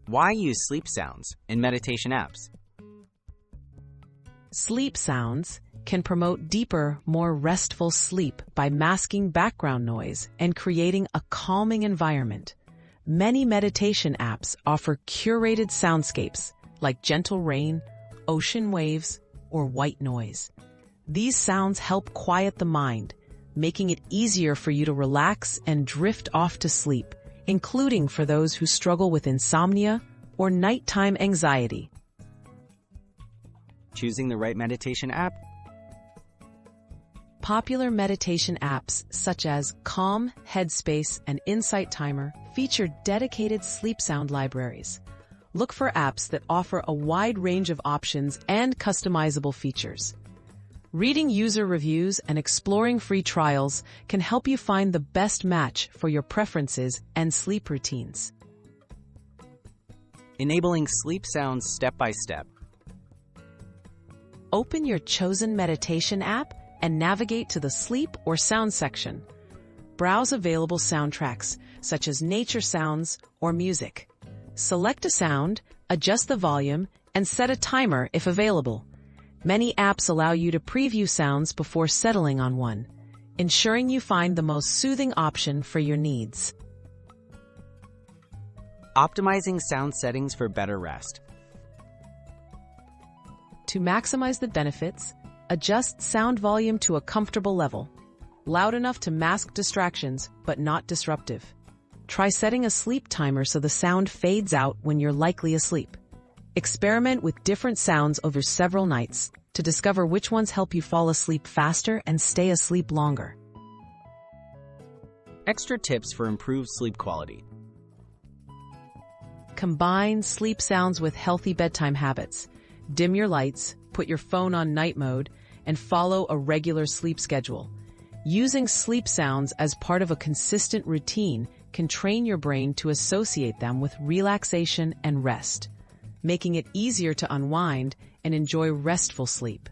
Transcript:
Why use sleep sounds in meditation apps? Sleep sounds can promote deeper, more restful sleep by masking background noise and creating a calming environment. Many meditation apps offer curated soundscapes like gentle rain, ocean waves, or white noise. These sounds help quiet the mind, making it easier for you to relax and drift off to sleep, including for those who struggle with insomnia or nighttime anxiety. Choosing the right meditation app? Popular meditation apps such as Calm, Headspace, and Insight Timer feature dedicated sleep sound libraries. Look for apps that offer a wide range of options and customizable features. Reading user reviews and exploring free trials can help you find the best match for your preferences and sleep routines. Enabling sleep sounds step by step. Open your chosen meditation app and navigate to the sleep or sound section. Browse available soundtracks, such as nature sounds or music. Select a sound, adjust the volume, and set a timer if available. Many apps allow you to preview sounds before settling on one, ensuring you find the most soothing option for your needs. Optimizing sound settings for better rest. To maximize the benefits, adjust sound volume to a comfortable level, loud enough to mask distractions, but not disruptive. Try setting a sleep timer so the sound fades out when you're likely asleep. Experiment with different sounds over several nights to discover which ones help you fall asleep faster and stay asleep longer. Extra tips for improved sleep quality. Combine sleep sounds with healthy bedtime habits. Dim your lights, put your phone on night mode, and follow a regular sleep schedule. Using sleep sounds as part of a consistent routine can train your brain to associate them with relaxation and rest, making it easier to unwind and enjoy restful sleep.